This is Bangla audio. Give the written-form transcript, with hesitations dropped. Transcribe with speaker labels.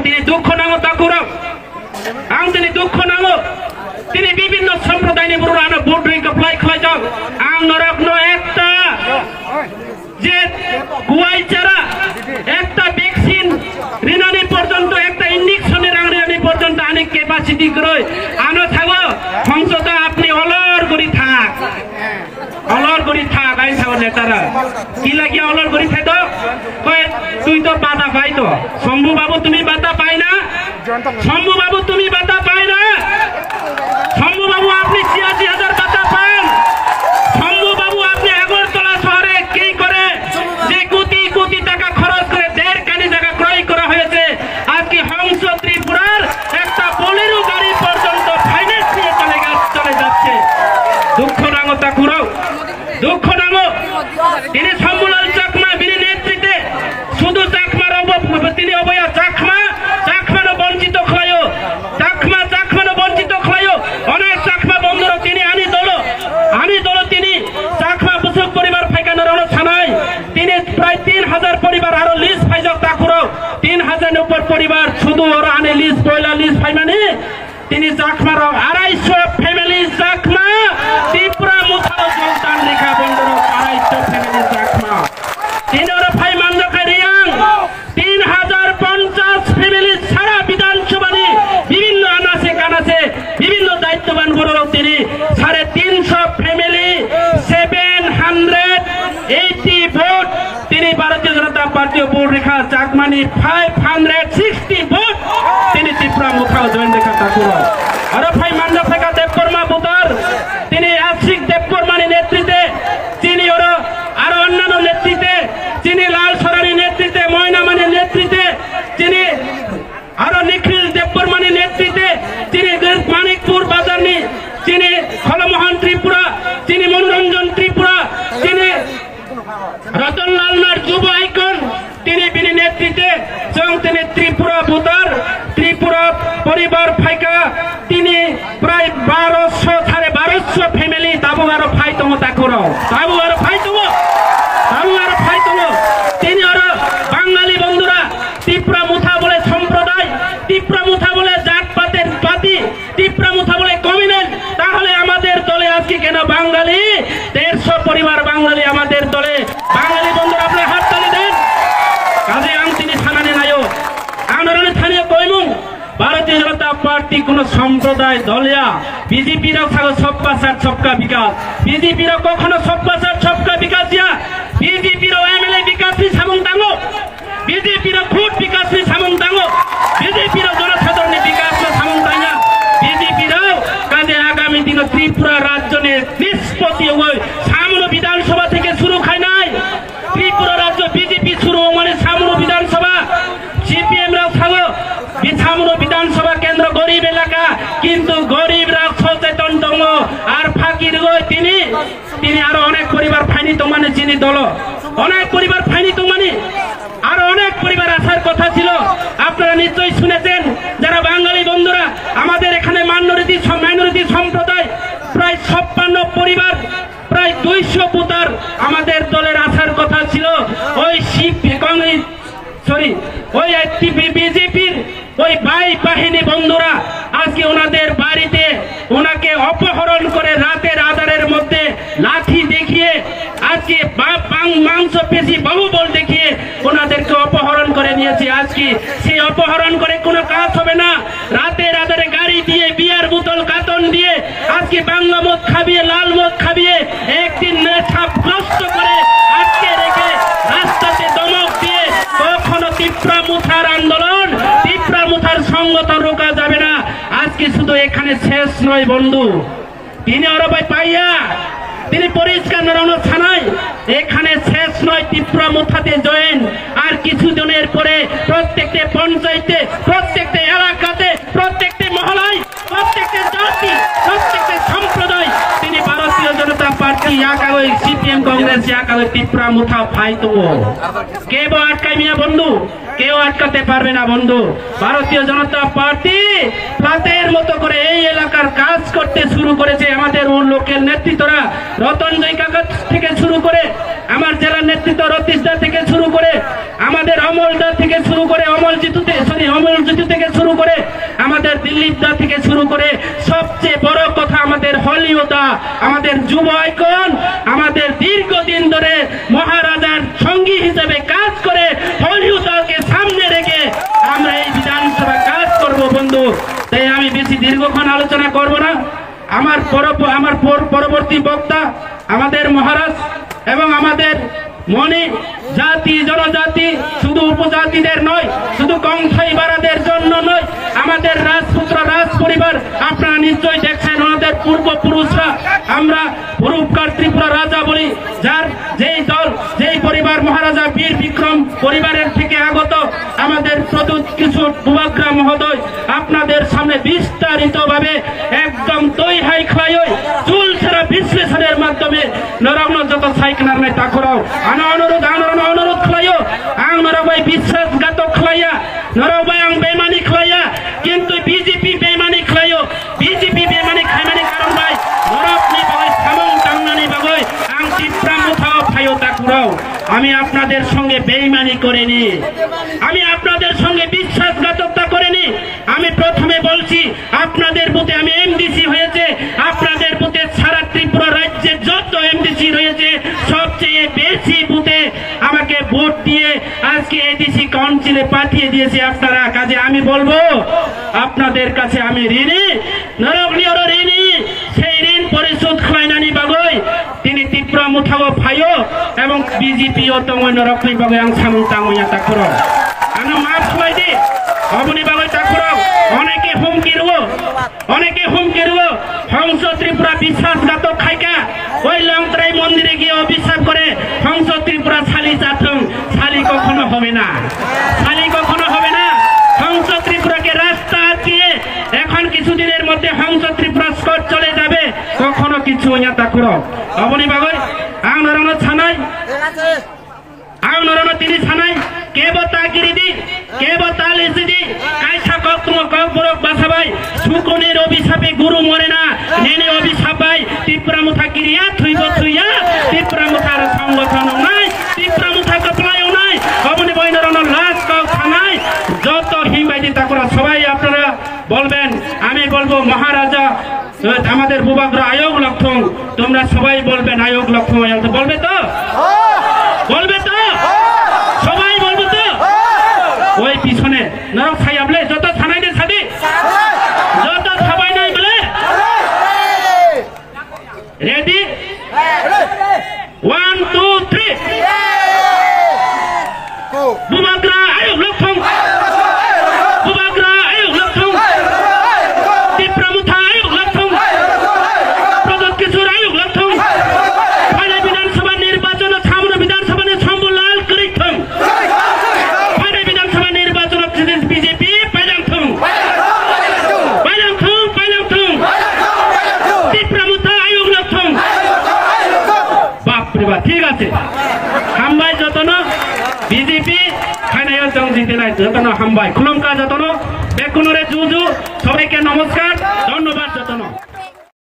Speaker 1: তিনি দুঃখ নাঙ তাকুরাও ang তিনি দুঃখ নাঙ তিনি বিভিন্ন সম্প্রদায় নিয়ে বড় আনা ভোট রিং অ্যাপ্লাই খাই যাও ang নরক একটা যে গুয়াই চারা একটা ভ্যাকসিন রিনানি পর্যন্ত একটা ইনজেকশনের রিনানি পর্যন্ত অনেক ক্যাপাসিটি করে আনো থাকো সংসদে আপনি অলর করি থাক আইন থাকো নেতারা কি লাগিয়া অলর করি থাক কয় তুই তো বাধা পাই তো শম্ভু বাবু তুমি বাধা পাই না শম্ভু বাবু তুমি বাধা পাই না শম্ভু বাবু আপনি ৮৬,০০০ বাধা পান শম্ভু বাবু আপনি আগরতলা শহরে কি করে যে কোটি কোটি টাকা খরচ করে ১.৫ কানি জায়গা ক্রয় করা হয়েছে আজকে হংস ত্রিপুরার একটা বোলেরো গাড়ি পর্যন্ত ফাইন্যান্স নিয়ে চলে যাচ্ছে দুঃখ নাঙ তাকুরাও দুঃখ নাঙ তিনি শম্ভুলাল চাকমা বিনি নেতৃত্বে শুধু চাকমার তিনি অবয়া চাকমানো বঞ্চিত খলায়ও চাকমানো বঞ্চিত খলায়ও অনেক চাকমা বন্ধুরা তিনি আনি দল তিনি চাকমা বুসুক পরিবার ফাইকানোর ছানায় তিনি প্রায় ৩,০০০ পরিবার আরো লিস্ট ফাইজক তাকুরাও ৩,০০০ উপর পরিবার শুধু ওরা আনে লিস্ট পয়লা লিস্ট ফাই মানে তিনি চাকমার ২৫০ ফ্যামিলি চাকমা ত্রিপুরা মুথাও জলতান লেখা বন্ধুরা ২৫০ ফ্যামিলি চাকমা তিনি ওরা ফাই মানজকা রিয়াং ৩,০৫০ ফ্যামিলি সারা বিধানসভা বিভিন্ন আনাচে কানাচে বিভিন্ন দায়িত্ববান বড়রাও তিনি ৩৫০ ফ্যামিলি 780 ভোট তিনি ভারতীয় জনতা পার্টি ভোট রেখা চাকমানি 560 ভোট তিনি ত্রিপুরা মুথাও জয়েন রেখা তাকুরাও আর ফাই মান্ডা ফেকা দেবকর্মা বুতার তিনি আশিক দেবকর্মানি নেতৃত্বে তিনি ওরা আরো অন্যান্য নেতৃত্বে তিনি লাল সরানি নেতৃত্বে ময়নামানির নেতৃত্বে তিনি আরো নিখিল দেববর্মানি নেতৃত্বে তিনি মানিকপুর বাজারনি তিনি খলমোহন ত্রিপুরা তিনি মনোরঞ্জন ত্রিপুরা তিনি রতনলাল নার যুব আইকন তিনি বিনি নেতৃত্বে এবং তিনি ত্রিপুরা ভূতার ত্রিপুরা পরিবার ফাইকা তিনি প্রায় ১২০০ ফ্যামিলি তাবু আরো ফাইতম তাকুরাও তাবু আরো ফাইতম তিনি আরো বাঙালি বন্ধুরা ত্রিপুরা মুথা বলে সম্প্রদায় ত্রিপুরা মুথা বলে জাত পাতের পাতি ত্রিপুরা মুথা বলে কমিউনিস্ট তাহলে আমাদের দলে আজকে কেন বাঙালি ১৫০ পরিবার বাঙালি আমাদের দলে বাঙালি বন্ধুরা আপনার হাত তালি দেন কাজে আং তিনি থানানে নাইও আন্দোলনে স্থানীয় কইমু ভারতীয় জনতা পার্টি কোন সম্প্রদায় দলিয়া বিজেপিরাও থাকো সবকা সাথ সবকা বিকাশ বিজেপিরা কখনো সবকা সাথ সবকা বিকাশ দিয়া বিজেপিরাও এমএলএ বিকাশ নি সামং দাঙ্গো বিজেপিরা খুদ বিকাশ নি সামং দাঙ্গো বিজেপিরাও জনসাধারণের বিকাশ নি সামং দাঙ্গা বিজেপিরাও কাজে আগামী দিনে ত্রিপুরা রাজ্য নিষ্পত্তি হই সামনো বিধানসভা থেকে শুরু খায় নাই ত্রিপুরা রাজ্য বিজেপি শুরু মানে সামনো বিধানসভা সিপিএম রাও থাকো সামনো বিধানসভা কেন্দ্র গরিব এলাকা কিন্তু গরিবরা সচেতন দম আর ফাকির গই তিনি আরো অনেক পরিবার ফাইনি তোমানে চিনি দল অনেক পরিবার ফাইনি তোমানে আরো অনেক পরিবার আসার কথা ছিল আপনারা নিশ্চয়ই শুনেছেন যারা বাঙালি বন্ধুরা আমাদের এখানে মাইনরিটি সম্প্রদায় প্রায় ৫৬ পরিবার প্রায় ২০০ ভোটার আমাদের দলের আসার কথা ছিল ওই ওই বিজেপির ওই বাহিনী বন্ধুরা আজকে ওনাদের বাড়িতে ওনাকে অপহরণ করে রাতের আধারের মধ্যে লাঠি দেখিয়ে আজকে মাংস পেশি বাহুবল দেখিয়ে ওনাদেরকে অপহরণ করে নিয়েছে আজকে সেই অপহরণ করে কোনো কাজ হবে না রাতের আধারে গাড়ি দিয়ে বিয়ার বোতল কাতন দিয়ে আজকে বাংলা মদ খাবিয়ে লাল মদ খাবিয়ে একদিন নেশাগ্রস্ত করে আজকে রেখে রাস্তাতে দমক দিয়ে কখনো ত্রিপুরা মুথার আন্দোলন ত্রিপুরা মুথার সংগত রোকা যাবে না আজকে শুধু এখানে শেষ নয় বন্ধু তিনি অরবাই পাইয়া তিনি পরিষ্কার নারায়ণ থানায় এখানে শেষ নয় ত্রিপুরা মুথাতে জয়েন আর কিছুদিনের পরে প্রত্যেকটা পঞ্চায়েতে প্রত্যেকটা এলাকাতে প্রত্যেকটা মহলায় প্রত্যেকটা জাতি প্রত্যেকটা সম্প্রদায় তিনি ভারতীয় জনতা পার্টি একাই সিপিএম কংগ্রেস একাই ত্রিপুরা মুথা ফাইতো কেউ আটকাই মিয়া বন্ধু কেউ আটকাতে পারবে না বন্ধু ভারতীয় জনতা পার্টি রাতের মতো করে এই এলাকার কাজ করতে শুরু করেছে আমাদের লোকের নেতৃত্বরা রতনজয় কাকা থেকে শুরু করে আমার জেলার নেতৃত্ব রতীশ দা থেকে শুরু করে আমাদের অমল দা থেকে শুরু করে অমল জিতু আমাদের দিলীপ দা থেকে শুরু করে সবচেয়ে বড় কথা আমাদের হলিউডা, আমাদের যুব আইকন, আমাদের দীর্ঘদিন ধরে মহারাজার সঙ্গী হিসেবে কাজ করে হলিউডাকে সামনে রেখে আমরা এই বিধানসভা কাজ করব বন্ধু। তাই আমি বেশি দীর্ঘক্ষণ আলোচনা করব না। আমার পরবর্তী বক্তা আমাদের মহারাজ এবং আমাদের মনে জাতি জনজাতি শুধু উপজাতিদের নয়, শুধু কংসাই বারাদের জন্য নয়, আমাদের রাজপুত্র রাজ পরিবার আপনারা নিশ্চয়ই দেখছেন ওনাদের পূর্বপুরুষরা আমরা রূপকার ত্রিপুরা রাজা বলি, যার যেই দল যেই পরিবার মহারাজা বীর বিক্রম পরিবারের থেকে আগত আমাদের প্রদূত কিশোর বুবাগ্রা মহোদয় আপনাদের সামনে বিস্তারিত ভাবে একদম দই হাই খাই চুল ছাড়া বিশ্লেষণের মাধ্যমে নরগ্ন যত সাইকেনার নাই তা করাও অনুরোধ খাইও আং নরবাই বিশ্বাসঘাতক খাইয়া নরবাই আং বেমানি খাইয়া কিন্তু বিজেপি বেমানি খাইও বিজেপি বেমানি খাইমানি কারণ ভাই নরকনি বাগৈ সামং টাংনানি বাগৈ আং টিপ্রা মুথাও খাইও তা করাও। আমি আপনাদের সঙ্গে বেইমানি করিনি, আমি আপনাদের সঙ্গে বিশ্বাসঘাতকতা করিনি। আমি প্রথমে বলছি আপনাদের বুথে আমি এমডিসি হয়েছে, আপনাদের বুথে সারা ত্রিপুরা রাজ্যে যত এমডিসি রয়েছে সবচেয়ে বেশি বুথে আমাকে ভোট দিয়ে আজকে এডিসি কাউন্সিলে পাঠিয়ে দিয়েছে আপনারা। কাজে আমি বলবো আপনাদের কাছে আমি ঋণী, নরকলিয়র ঋণী। সেই ঋণ পরিশোধ খাইনানি বাগৈ তিনি ত্রিপুরা মুথাও ফাইও এবং বিজেপি ও তময় নরকলি বাগৈ আং সামং টাঙয়া তাকর আনো মাফ খাই দি অবনি বাগৈ তাকর অনেকে হুমকি রুও হংস ত্রিপুরা বিশ্বাসঘাতক খাইকা ওই লংত্রাই মন্দিরে গিয়ে অভিশাপ করে হংস ত্রিপুরা ছালি চাথং, ছালি কখনো হবে না, ছালি কখনো হবে না। হংস ত্রিপুরাকে রাস্তা আটকিয়ে এখন কিছুদিনের মধ্যে হংস ত্রিপুরা স্কট চলে যাবে, কখনো কিছু তা করো অবনি বাগৈ আং নরন ছানাই আং নরন তিনি ছানাই কেবতা গিরিদি কেবতা লিসিদি কাইছা ককবরক বাসাবাই সুকনের অভিশাপে গুরু মরে না নেনে অভিশাপ ভাই ত্রিপুরা মুথা কিরিয়া থুইয়া ত্রিপুরা মুথার সংগঠন নাই, ত্রিপুরা মুথা কপলায়ও নাই, অবনি বৈনরন লাশ কাউ থানায় যত হিমবাইদি তা করা সবাই আপনারা বলবেন। আমি বলবো মহারাজা আমাদের বুবাগ্রা আয়োগ লক্ষণ, তোমরা সবাই বলবেন আয়োগ লক্ষণ বলবে তো, বলবে তো, সবাই বলবো তো। ওই পিছনে নরক খাই বলে যত থানাই দে সাদি যত সবাই নাই বলে রেডি 1 2 3 বুবাগ্রা আয়োগ লক্ষণ, বুবাগ্রা আয়োগ লক্ষণ, ত্রিপুরা মুথা আয়োগ লক্ষণ, প্রদত্ত কিশোর আয়োগ লক্ষণ, ফাইনা বিধানসভা নির্বাচন সামনে বিধানসভা সম্বলাল করিথম, ফাইনা বিধানসভা নির্বাচন বিজেপি পাইলাংথম ত্রিপুরা মুথা আয়োগ লক্ষণ। বাপরে বাপ, ঠিক আছে হামবাই যতন বিজেপি খাইনায় জং জিতে নাই যতন হামবাই খুলমকা যতন বেকুনরে জুজু সবাইকে নমস্কার, ধন্যবাদ যতন।